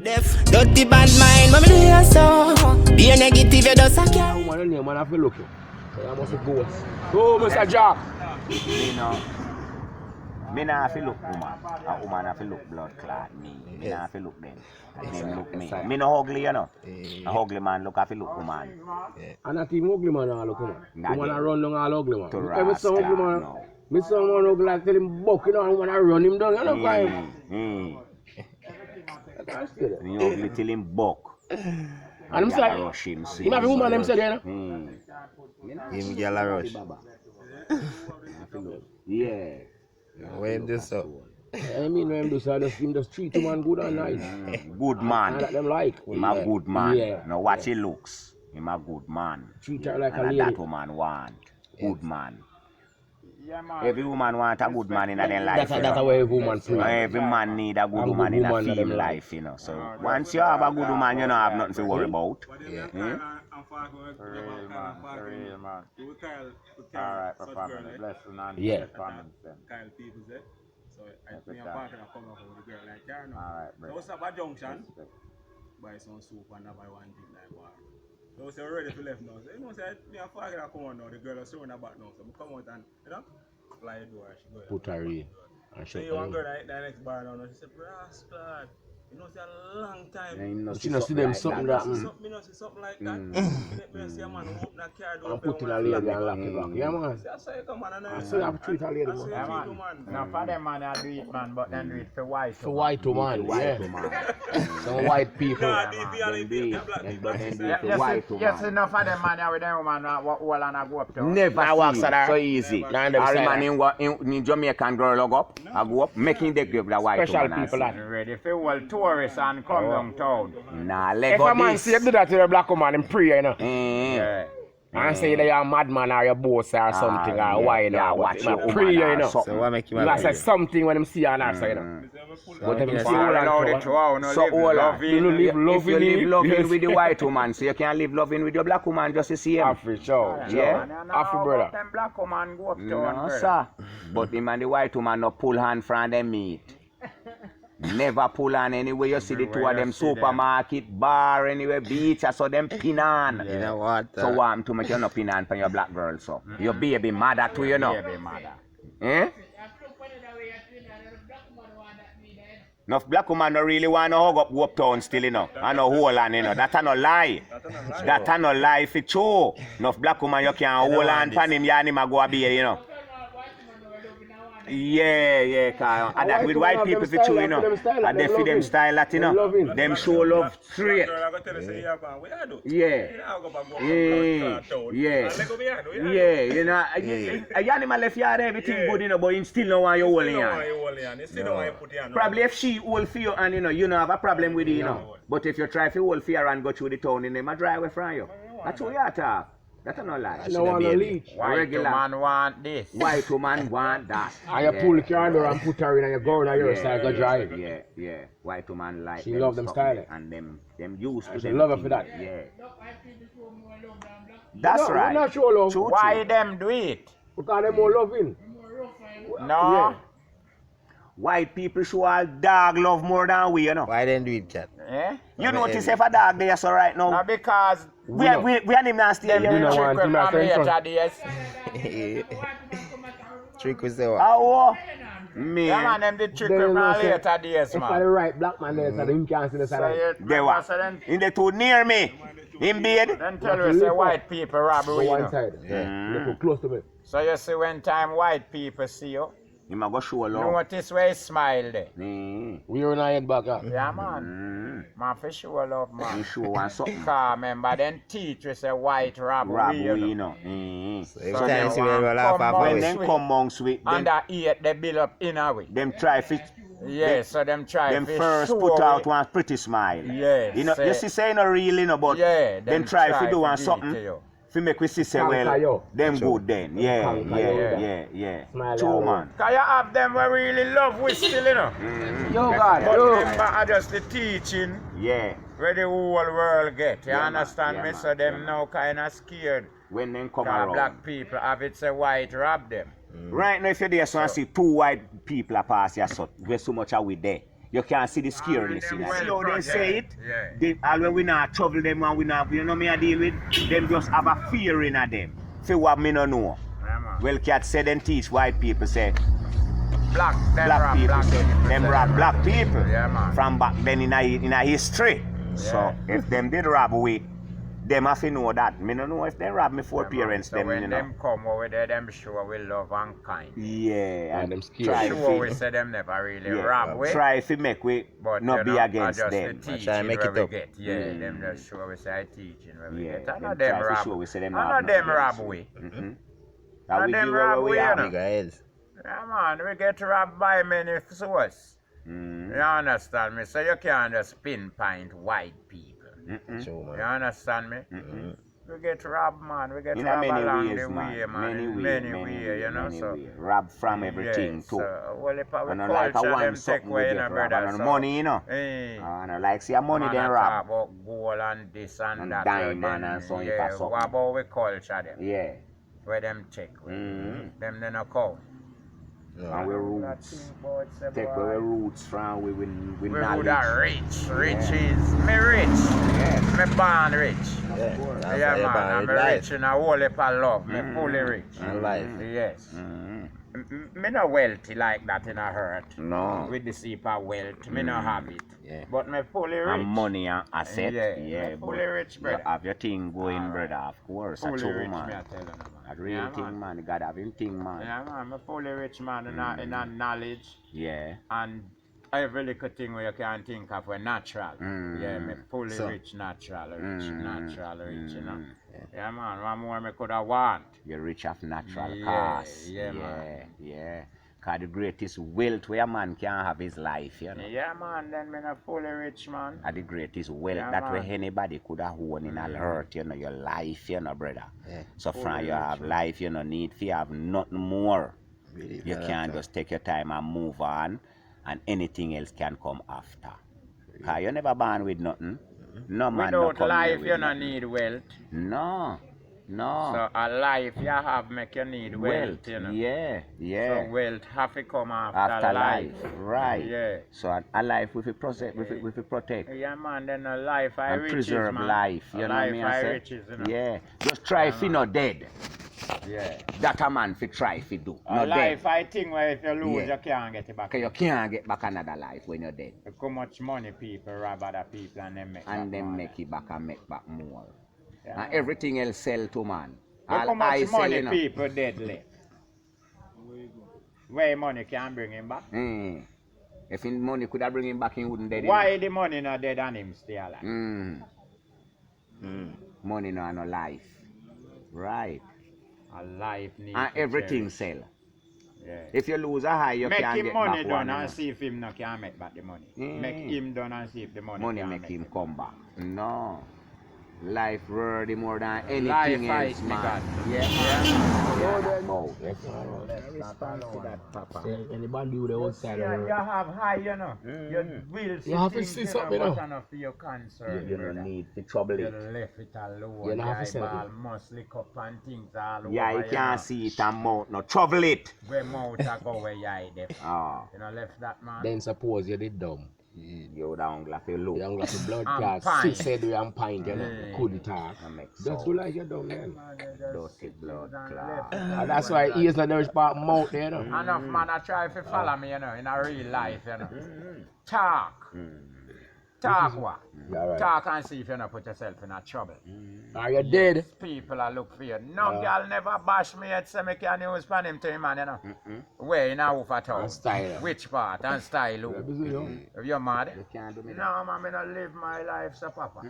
Def, dirty bad mind, mommy do you so. Be a negative, you just a cat. I want to name, man, I feel look you. So I must go. Go, Mr. Jack. Me nah feel look woman. A woman have to look blood clot me. Me nah feel look them. Them look me. Me no ugly, you know. A ugly man look have to look woman. And not even ugly man look woman. Woman a run down all ugly man. To Every son ugly man. Me son man ugly like tell him buck, you know, and wanna run him down, you know, why? You ugly till him buck. And I'm like, rush him. He have a woman them say, you know? Him gyal a rush. Yeah. When this up? I mean, when him do so, him just treat him man good and nice. Good man. And that them like. Him a good man. Yeah. Now watch he looks. Him a good man. Treat her like a And lady. that woman want. Good man. Every woman want a good man in their life. That's the way every woman feel. Every man need a good woman in a field life, you know. So once you have a good woman, you don't have nothing to worry about. Yeah. Real man. Alright, for family. Blessing and Yeah. family. Kyle people say. So I think I'm back and I come up with a girl like her now. Alright, bro. So what's up at junction? Buy some soup and buy one thing like water. So say we're ready for left now. So you know say me and Faggy come on now. The girl is throwing her back now. So I come out and you know fly the door. She go. Put her in. And So shut you her want in. girl that next bar now? She said, "Rascal, you know it's a long time." She not see them something that. Me not see something like that. Me see a man who open a car door. And put in a lady and lock it back. Yeah, man. I say come on and I So you have to treat a lady, man. Yeah, man. Now for them man, I do it, man, but then do it for white. For white woman, yeah. Some white people. Nah, they only feel the black people. Yes, enough for them man, with them woman, all and I go up to. Never walk so easy. Nah, I them say man in Jamaican girl log up, I go up, making the give the white special woman. people that. Ready for all tourists and come downtown. Nah, If leg a up man this. say you do that to a black woman, him pray, you know. Yeah. And say that you're a madman or you're boss or something or why, you know. watch But your him pray, woman you or know. something. So what make you You a gotta say something when him see you on that side, you know. But if him see you All on out that it wow, no So live all loving. you live If you loving live loving with the white woman, so you can live loving with your black woman just to see him. Afri, sure. Yeah. Afri, brother. Them black woman go up to No, sir. But him and the white woman no pull hand from them meat. Never pull on anywhere you see the two of them supermarket, bar, anywhere, beach, I saw them pin on. You know what? So what to make you no pin on for your black girl, so. Your baby mother too, you know. Baby mother. Eh? Enough black woman no really want to hug up go uptown still, you know. I know hold on, you know. That a no lie. That a no lie for true. Enough black woman you can hold on pan him, and him a go a beer, you know. Yeah, cause and that with white people for true, you know. And they feed them style that, you know. Them show love straight. Yeah, you know. A animal left yard everything good, you know, but he still no want you holding on. Probably if she hold for you and you know have a problem with it, you know. But if you try to hold for her and go through the town, in them a drive away from you. That's all you talk. That's no lie. No one no leech. White woman want this. White woman want that. And you pull the car door and put her in and you go on your side, go drive. Yeah. White woman like She them love them something, style. and them used to She them love her thing. for that. Yeah. That's No, right. not show love. True. Why them do it? Because they're more loving. No. Yeah. White people show all dog love more than we, you know. Why them do it, cat? Eh? You notice if a dog there so right now. No, because We and him not stay them here. We You no know. want trick him with to stay in family front. Trick with the what? How? Yeah, Me. man, them did trick They with don't know, my say, later days, If I the man. right black man there, so him can't see the So side. you They what? so then, In the two near me. In bed. then tell you say white people rob Go we, you one know. side. Yeah. They put close to me. So you see when time white people see you, Him a go show love. notice where he smile there. We are in our head back up. Yeah, man. Man, for sure love, He man. show one something. Because remember, then teach we say white rob Rob we, we, you know. know. So So them them see we will laugh off when of them it. come amongst with And them, that eat they build up in a way. them try to Yeah, so them try them to first show put out we- one pretty smile. Yes, You know, you see say no real, you know, but Yeah, them try to do one give it something. to you. Fi make we see say Conquer well, you. them good then. Yeah. Smile True out. man. Cause you have them who really love we still, you know. Yo, God. But Yo. remember, I just the teaching Yeah. where the whole world get. You Yeah, man. understand Yeah, me? man. So them Yeah, now kind of scared. When them come Cause around. black people have it say white rob them. Right now, if you're there, so I see two white people are pass your son. Where so much are we there? You can't see the scariness in it. well See how they done, say yeah. it? Yeah. They, all when we not trouble them and we not, you know me I deal with, them just have a fear in them. For what me no know. Yeah, man. Well, cat said and teach white people say, Black black people say, them rob black people. Yeah, man. From back then in a history. So if them did rob we, them have to know that. Me no know if they rob me for parents. So them, when you know. them come over there, them show we love and kind. Yeah, and them scared. try Sure, we fi- say them never really yeah, rob we. try if we make we But not you be know, against just them. The teaching try and make where it we up. get. Yeah, them just show we say teaching where we Yeah, get. I know them them try fi rob. show we say them I have know them nothing rob else. we. Mm-hmm. Now we them give rob where we we, are. you know. Bigger heads. Yeah, man, we get robbed by many sources. Mm-hmm. You understand me? So you can't just pinpoint white people. Mm-hmm. Sure, You man. understand me? Mm-hmm. We get robbed, man. We get In robbed many along ways, the way, man. Many In ways, many ways, you know. many So ways. Rob from everything yes, too. well, if our And not like a culture one them take something we away, you get know, robbed. brother. And So, money, you know. hey, And like see a money man, then I rob. talk about gold and this and And that. diamond them, and so on, yeah, something. what about we culture them? Yeah. Where them check with? Mm-hmm. Them then a count. And we roots. Take away roots from we We knowledge. would are rich. Rich Yeah. is me rich. Yes. Me born rich. Yeah, that's Yeah, how man, I'm everybody rich in a whole heap of love. Me fully rich. And life. Yes. Mm-hmm. Me not wealthy like that in a hurt. No. With the heap of wealth, me not have it. Yeah. But me fully rich. And money and asset. Yeah, Yeah, me but fully rich, you brother. have your thing going, Alright. brother, of course. Fully That's true, rich, me I man. tell you, man. That real Yeah, thing, man. You gotta have him thing, man. Yeah, man, I'm a fully rich man in a knowledge Yeah. and every little thing where you can think of were natural. Yeah, me fully So- rich, natural, rich, you know. Mm. Yeah, man, one more me could have want. You're rich of natural Yeah, cause. yeah, man. Yeah. Cause the greatest wealth where a man can have his life, you know. Yeah, man, then me not fully rich, man. And the greatest wealth Yeah, that way man. anybody could have owned in a earth, you know, your life, you know, brother. Yeah. So from you have life, you know, need to have nothing more. Really, You man, can't just take your time and move on, and anything else can come after. Cause you never born with nothing. No man no Without come here life, with you don't nothing. need wealth. No. So a life you have make you need wealth, you know. Yeah. So wealth have to come after, After life. life, right. Yeah. So a life we protect, we protect. Yeah, man, then a life I And riches, preserve man. life, you A know what I life mean? I say? riches, you know. Yeah. Just try if you not dead. Yeah. That a man fi try fi do. A Not life dead. I think where if you lose, Yeah. you can't get it back. Cause you can't get back another life when you're dead. Look how much money people rob other people and them make And back then money. make it back and make back more. Yeah. And everything else sell to man. Look how All I much sell, money you know. people dead left. Where money can bring him back? If his money could have bring him back, he wouldn't dead. Why the money not dead and him stay alive? Money no life. Right. A life needs And to everything cherish. sell. Yeah. If you lose a high, you Make can't him get money back done one. and see if him not can make back the money. Make him done and see if the money Money can make him it. come back. No. Life worthy more than anything Life else, fight, man. God. Yeah. Oh, Anybody do the outside You, of you her? have high, you know. You will see You have to things, see you know, something, but you know. enough for your concern. You brother. don't need to trouble You it. left it alone. You don't have to say eyeball that. must lick up and things all Yeah, over. you can't know. see it and mouth. No, trouble it. Where mouth a go where you hide them. Ah, You know, left that man. Then suppose you did dumb. you down glass you You look. don't got the blood I'm clot. fine. Six said we am pint, you know. Couldn't talk. I make Just sound. do like you dumb, man. Man, you just Dirty sit blood and clot. left it And that's alone. why ears not there part mouth there, you know. Enough man I try to follow me, you know, in a real life, you know. Talk. Talk what? Yeah, right. Talk and see if you not put yourself in a trouble. Are you dead? People are look for you. No girl never bash me yet, say me can use pan him to him, man, you know. Where in a Ufa town? And style. Which part? And style who? If you're mad? You can't do me that. No, man, me not live my life, so papa.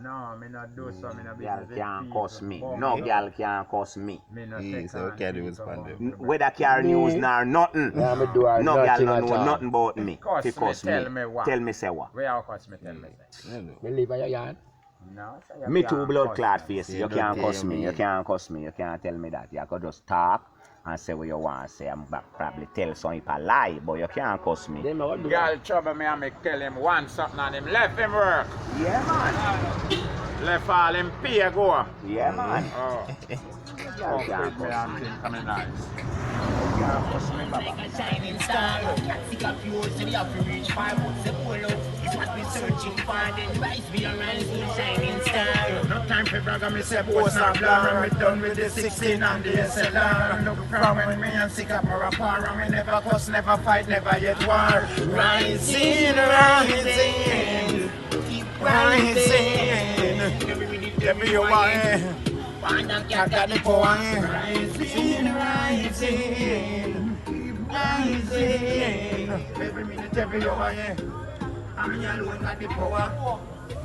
No, me not do so, me not Girl business with can't people. cost me. Bum. No girl can't cost me. Me not Yeah, take so on can't do people is pan bum. them. Whether care news nor nothing. Yeah, me do No girl nothing no at know all. nothing about me. Cost Fi me, cost tell me what. Tell me say what. Where you cost me, tell me. Say. Me live at your yard. No, so you Me can't too blood cost clot me. face. Yeah, You don't can't tell cuss me. me. You can't cuss me. You can't tell me that. You could just talk and say what you want to say. I'm probably tell some people a lie, but you can't cuss me. Then me what do? Girl trouble me and me tell him one something and him left him work. Yeah man. Left all him pay go. Yeah man. Oh. Girl Come can't with me cuss and me. think I'm nice. can't push me back. Like a shining star, sick of you, so we have to reach 5 foot the polo. It's what we're searching for, then rise be a rising shining star. No time for brag, me say post and blur. Me done with the 16 and the SLR. Look from when me and sick up my rapport. Me never cuss, never fight, never yet war. Rising, rising, keep rising. Every you want, I got the power. Rising, rising, keep rising. Every minute, every hour. I'm alone got the power.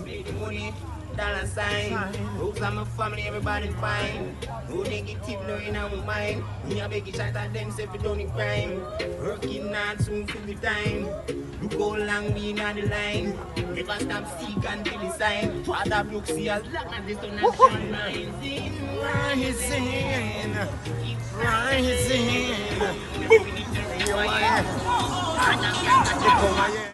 Make the money, dollar sign. Who's on my family, everybody fine. Who negative, no in our mind. Me a beg you shot at them, say we don't need crime. Working hard soon to the time. You go long, we on the line. Never stop seek until the sign. Father Brooks see us black and this don't have shine. Rising, rising, keep rising. Every minute, every hour. I got the power.